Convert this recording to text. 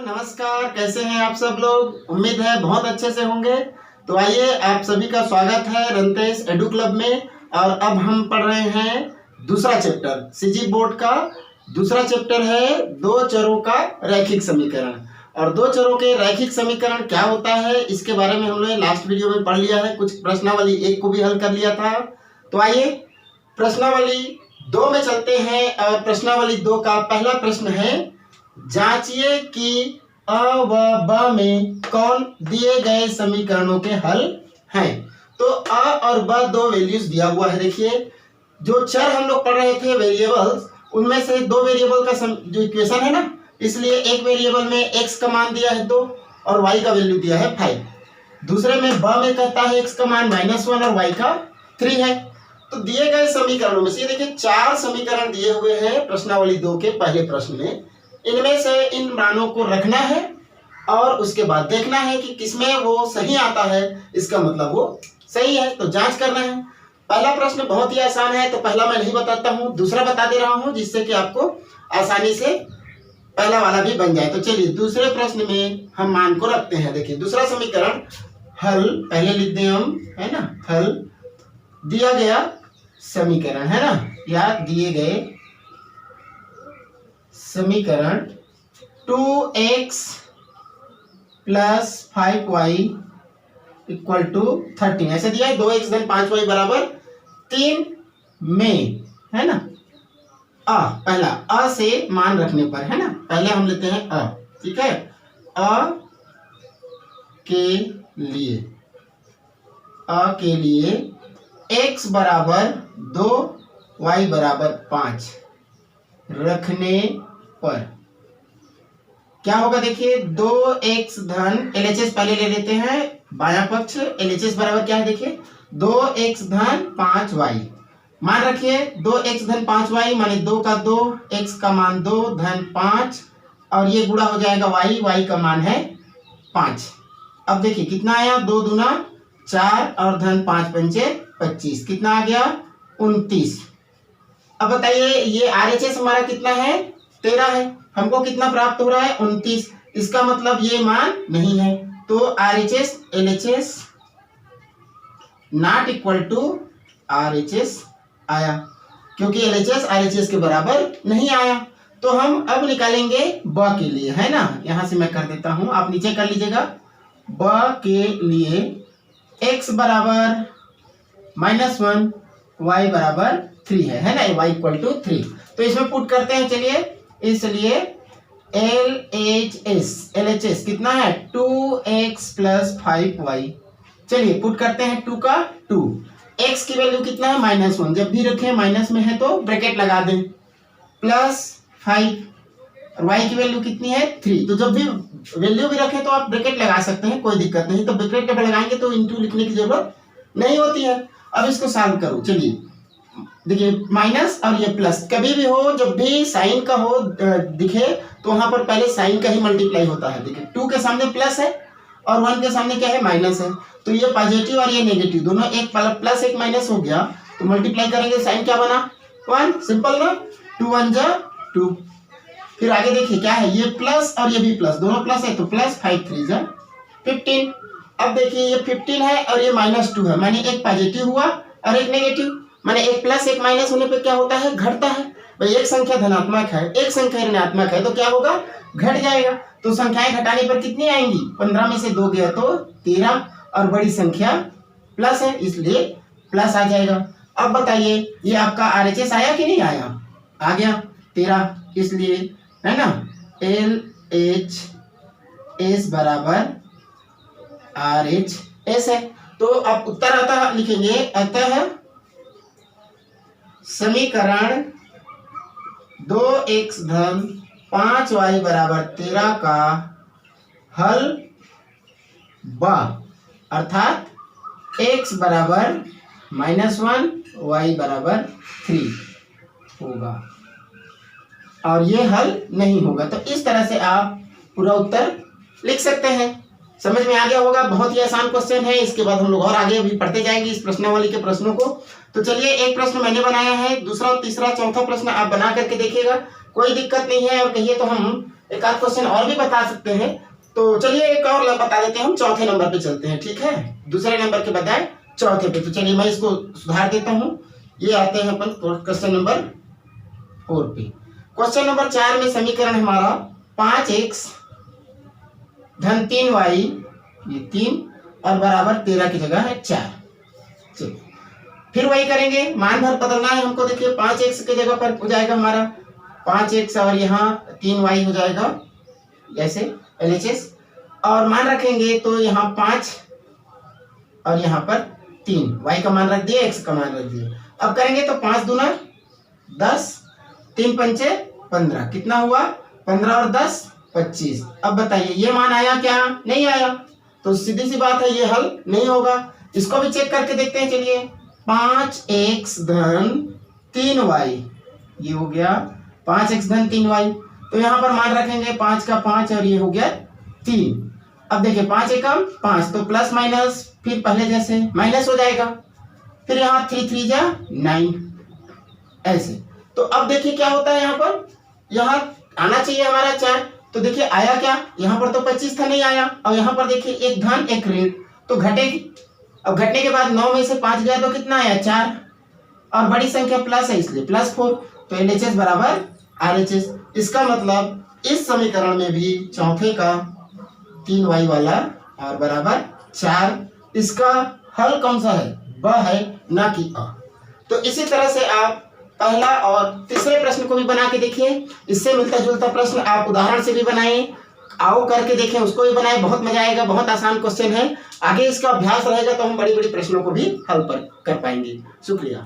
नमस्कार, कैसे हैं आप सब लोग। उम्मीद है बहुत अच्छे से होंगे। तो आइए, आप सभी का स्वागत है रंतेश एडू क्लब में। और अब हम पढ़ रहे हैं दूसरा चैप्टर, सीजी बोर्ड का दूसरा चैप्टर है दो चरों का रैखिक समीकरण। और दो चरों के रैखिक समीकरण क्या होता है इसके बारे में हम लोग लास्ट वीडियो में पढ़ लिया है। कुछ प्रश्नावली 1 को भी हल कर लिया था। तो आइए प्रश्नावली 2 में चलते हैं। और प्रश्नावली 2 का पहला प्रश्न है, जांचिए कि अ व ब में कौन दिए गए समीकरणों के हल हैं। तो अ और ब दो वैल्यूज दिया हुआ है। देखिए, जो चर हम लोग पढ़ रहे थे वेरिएबल्स, उनमें से दो वेरिएबल का जो इक्वेशन है ना, इसलिए एक वेरिएबल में x का मान दिया है 2 और y का वैल्यू दिया है 5। दूसरे में ब में कहता है x का मान -1 और y का 3 है। तो दिए गए समीकरणों में से ये देखिए 4 समीकरण दिए हुए हैं प्रश्नावली 2 के पहले प्रश्न में। इनमें से इन मानों को रखना है और उसके बाद देखना है कि किसमें वो सही आता है, इसका मतलब वो सही है। तो जांच करना है। पहला प्रश्न बहुत ही आसान है, तो पहला मैं नहीं बताता हूँ, दूसरा बता दे रहा हूँ, जिससे कि आपको आसानी से पहला वाला भी बन जाए। तो चलिए दूसरे प्रश्न में हम मान को रखते हैं। देखिए दूसरा समीकरण हल पहले लिख दें हम, है ना। हल दिया गया समीकरण है ना, या दिए गए समीकरण 2x plus 5y equal to 13 ऐसे दिया है। 2x धन 5y बराबर 3 में, है ना। पहला अ से मान रखने पर, है ना। पहले हम लेते हैं अ, ठीक है। अ के लिए x बराबर 2 y बराबर 5 रखने पर क्या होगा। देखिए 2x धन LHS पहले ले लेते हैं, बायां पक्ष LHS बराबर क्या है। देखिए 2x धन 5y मान रखिए। 2x धन 5y माने 2 का 2, x का मान 2 धन 5 और ये गुणा हो जाएगा y का मान है 5। अब देखिए कितना आया, 2 दूना 4 और धन 5 पंचे 25, कितना आ गया 29। अब बताइए ये RHS हमारा कितना है 13 है, हमको कितना प्राप्त हो रहा है 29। इसका मतलब ये मान नहीं है। तो RHS LHS not equal to RHS आया, क्योंकि LHS RHS के बराबर नहीं आया। तो हम अब निकालेंगे ब के लिए, है ना। यहां से मैं कर देता हूं, आप नीचे कर लीजिएगा। ब के लिए x बराबर -1 y बराबर 3 है ना, y इक्वल टू 3। तो इसमें पुट करते हैं। चलिए, इसलिए LHS कितना है 2x प्लस 5y। चलिए पुट करते हैं 2 का 2, x की वैल्यू कितना है -1, जब भी रखें माइनस में है तो ब्रैकेट लगा दें, प्लस 5 और y की वैल्यू कितनी है 3। तो जब भी वैल्यू भी रखें तो आप ब्रैकेट लगा सकते हैं, कोई दिक्कत नहीं। तो ब्रैकेट जब लगाएंगे तो इंटू लिखने की जरूरत नहीं होती है। अब इसको सॉल्व करो। चलिए देखिए माइनस और ये प्लस, कभी भी हो जब भी साइन का हो दिखे तो वहां पर पहले साइन का ही मल्टीप्लाई होता है। देखिए 2 के सामने प्लस है और 1 के सामने क्या है माइनस है, तो ये पॉजिटिव और ये नेगेटिव दोनों, एक प्लस एक माइनस हो गया, तो मल्टीप्लाई करेंगे साइन क्या बना 1, सिंपल ना। 2 1 जा 2। फिर आगे देखिए क्या है, ये प्लस और ये भी प्लस, दोनों प्लस है तो प्लस 5 3 जा 15। अब देखिए ये 15 है और ये -2 है, माने एक पॉजिटिव हुआ और एक नेगेटिव, माने एक प्लस एक माइनस होने पे क्या होता है घटता है। भाई एक संख्या धनात्मक है, एक संख्या ऋणात्मक है, तो क्या होगा घट जाएगा। तो संख्याएं घटाने पर कितनी आएंगी, 15 में से 2 गया तो 13 और बड़ी संख्या प्लस है इसलिए प्लस आ जाएगा। अब बताइए ये आपका RHS आया कि नहीं आया, आ गया 13, इसलिए है ना LHS बराबर RHS है। तो आप उत्तर अतः लिखेंगे, अतः समीकरण 2x धन 5y बराबर 13 का हल ब अर्थात x बराबर -1 y बराबर 3 होगा और ये हल नहीं होगा। तो इस तरह से आप पूरा उत्तर लिख सकते हैं। समझ में आ गया होगा, बहुत ही आसान क्वेश्चन है। इसके बाद हम लोग और आगे भी पढ़ते जाएंगे इस प्रश्नावली के प्रश्नों को। तो चलिए एक प्रश्न मैंने बनाया है, दूसरा तीसरा चौथा प्रश्न आप बना करके देखिएगा, कोई दिक्कत नहीं है। और कहिए तो हम एक आध क्वेश्चन और भी बता सकते हैं। तो चलिए एक और बता देते हैं, हम चौथे नंबर पे चलते हैं, ठीक है, दूसरे नंबर के बजाय चौथे पे। तो चलिए मैं इसको सुधार देता हूँ। ये आते हैं अपन क्वेश्चन नंबर 4 पे। क्वेश्चन नंबर 4 में समीकरण हमारा 5x धन 3y, ये 3 और बराबर 13 की जगह है 4। चलिए फिर वही करेंगे, मान भर बदलना है हमको। देखिए 5x की जगह पर हो जाएगा हमारा 5x और यहाँ 3y हो जाएगा ऐसे LHS, और मान रखेंगे तो यहाँ 5 और यहाँ पर 3, y का मान रख दिए, x का मान रख दिए। अब करेंगे तो 5 दूना 10, 3 पंचे 15, कितना हुआ 15 और 10 25। अब बताइए ये मान आया क्या? नहीं आया, तो सीधी सी बात है ये हल नहीं होगा। इसको भी चेक करके देखते हैं। चलिए 5x धन 3y, ये हो गया 5x धन 3y। तो यहाँ पर मान रखेंगे 5 का 5 और ये हो गया 3। अब देखिए 5 एकम 5, तो प्लस माइनस फिर पहले जैसे माइनस हो जाएगा, फिर यहाँ 3 3 जा 9 ऐसे। तो अब देखिए क्या होता है, यहाँ पर यहाँ आना चाहिए हमारा 4, तो देखिए आया क्या, यहाँ पर तो 25 था नहीं आया, और यहाँ पर देखिए एक धन एक ऋण, तो घटेगी। अब घटने के बाद 9 में से 5 गया तो कितना आया 4, और बड़ी संख्या प्लस है इसलिए +4, तो LHS बराबर RHS। इसका मतलब इस समीकरण में भी चौथे का 3y वाला और बराबर 4, इसका हल कौन सा है? ब है, ना कि अ। तो इसी तरह से आप पहला और तीसरे प्रश्न को भी बना के देखिए। इससे मिलता जुलता प्रश्न आप उदाहरण से भी बनाएं, आओ करके देखें, उसको भी बनाएं, बहुत मजा आएगा। बहुत आसान क्वेश्चन है, आगे इसका अभ्यास रहेगा तो हम बड़ी बड़ी प्रश्नों को भी हल कर पाएंगे। शुक्रिया।